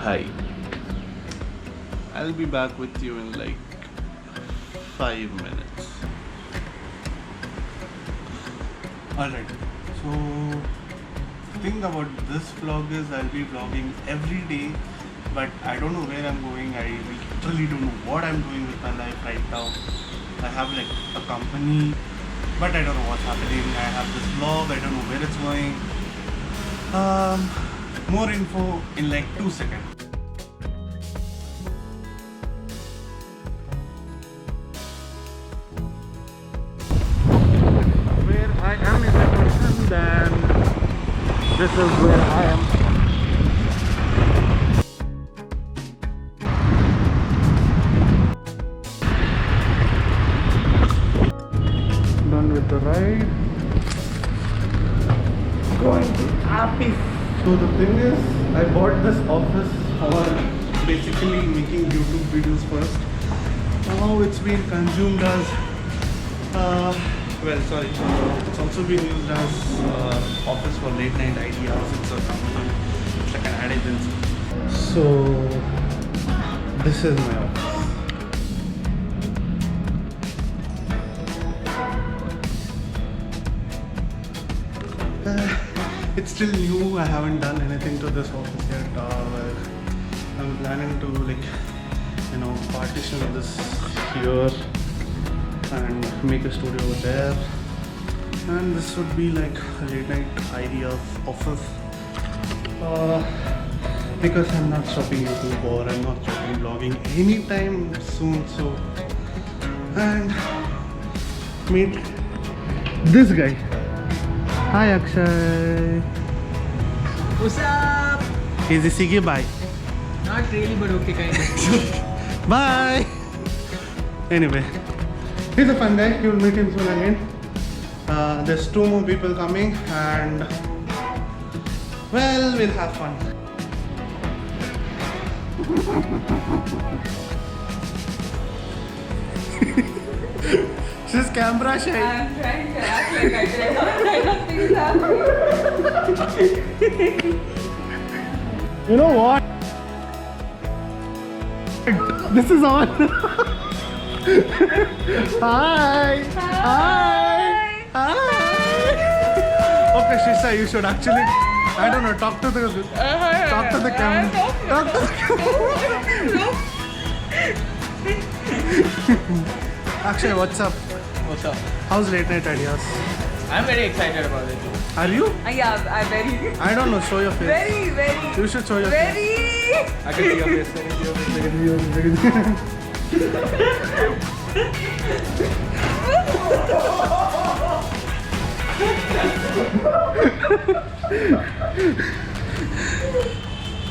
Hi. I'll be back with you in like 5 minutes. Alright, so the thing about this vlog is I'll be vlogging every day, but I don't know where I'm going. I literally don't know what I'm doing with my life right now. I have like a company, but I don't know what's happening. I have this vlog, I don't know where it's going. More info in like 2 seconds. Where I am is a person, then this is where I am. Done with the ride. Going to happy. So the thing is, I bought this office for basically making YouTube videos first. Now it's been consumed as it's also been used as office for late night ideas. It's a company, it's like an ad agency. So this is my office. It's still new. I haven't done anything to this office yet. I'm planning to partition this here and make a studio over there. And this would be like a late night idea office. Because I'm not stopping YouTube or I'm not stopping vlogging anytime soon. So, and meet this guy. Hi Akshay. What's up? Easy Sige, bye. Not really, but okay, kind of. Bye. Anyway, he's a fun guy. You'll meet him soon again. There's 2 more people coming, and well, we'll have fun. She's camera shy. I'm trying to act like I did. Nothing You know what? This is on. Hi. Hi. Hi. Okay, Shisha, you should actually, I don't know, talk to the camera. Talk to the camera. Akshay, what's up? What's up? How's late night ideas? I'm very excited about it. Are you? Yeah, I'm very. I don't know. Show your face. Very. You should show your face. Very. I can see your face. I can see your face.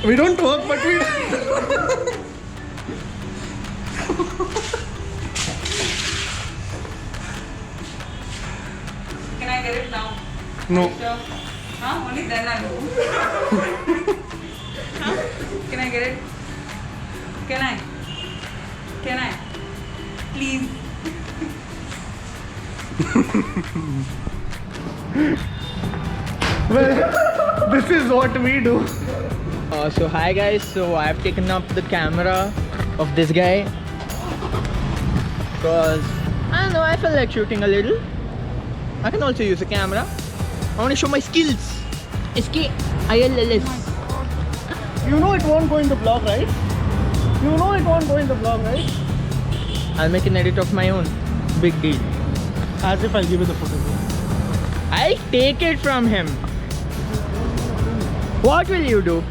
We don't work, but we. Can I get it now? No. Sure. Huh? Only then I know. Huh? Can I get it? Can I? Can I? Please. Well, this is what we do. So hi guys, so I have taken up the camera of this guy because I don't know, I feel like shooting a little. I can also use a camera. I want to show my skills. SKILLS. You know it won't go in the vlog, right? You know it won't go in the vlog, right? I'll make an edit of my own. Big deal. As if I'll give you the photograph. I'll take it from him. What will you do?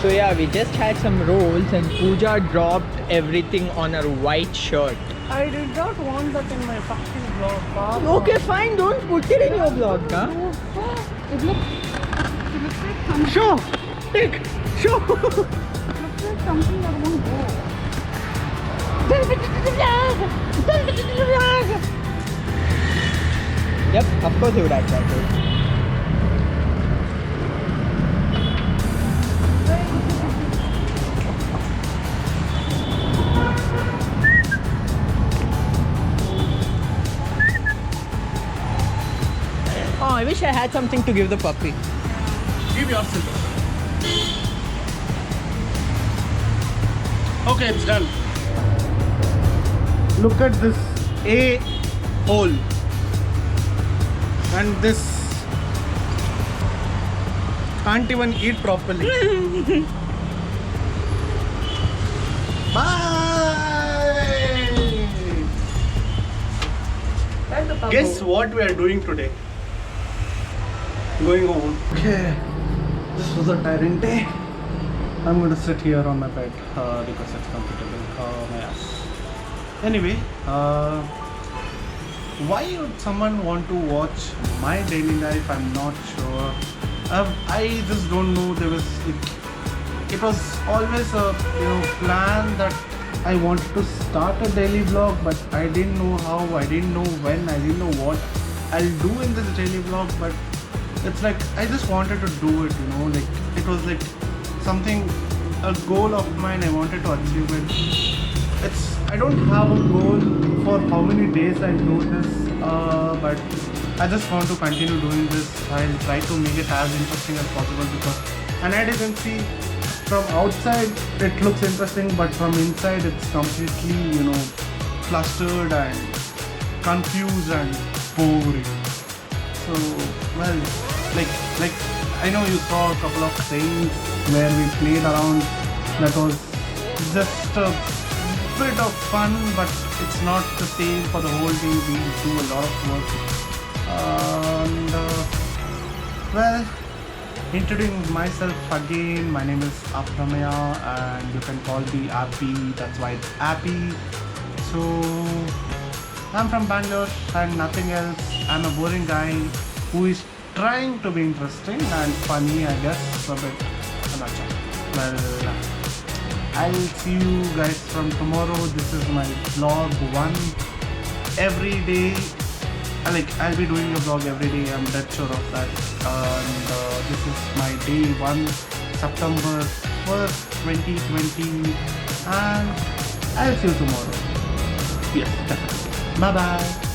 So yeah, we just had some rolls and Pooja dropped everything on her white shirt. I did not want that in my fucking vlog. Okay, fine, don't put it in your vlog, huh? It looks like something. Show! Take! Show! It looks like something that won't go. Yep, of course you would have tried it. I wish I had something to give the puppy. Give yourself. Okay, it's done. Look at this A hole. And this can't even eat properly. Bye! Guess what we are doing today? Going home. Okay, this was a tiring day. I'm going to sit here on my bed because it's comfortable. My ass. Anyway, why would someone want to watch my daily life? I'm not sure. I just don't know. It was always a plan that I wanted to start a daily vlog, but I didn't know how, I didn't know when, I didn't know what I'll do in this daily vlog. But it's like I just wanted to do it, like it was like something, a goal of mine. I wanted to achieve it. I don't have a goal for how many days I'll do this, but I just want to continue doing this. I'll try to make it as interesting as possible because, and as you can see, from outside it looks interesting, but from inside it's completely, flustered and confused and boring. So, well, like I know you saw a couple of things where we played around. That was just a bit of fun, but it's not the same for the whole day. We do a lot of work. And well, introducing myself again, my name is Apramaya and you can call me Appy. That's why it's Appy. So I'm from Bangalore and nothing else. I'm a boring guy who is trying to be interesting and funny, I guess, a bit. I'm not sure. Well, I'll see you guys from tomorrow. This is my vlog 1. Every day, I'll be doing a vlog every day. I'm dead sure of that. And this is my day 1, September 1st, 2020. And I'll see you tomorrow. Yes, definitely. Bye bye.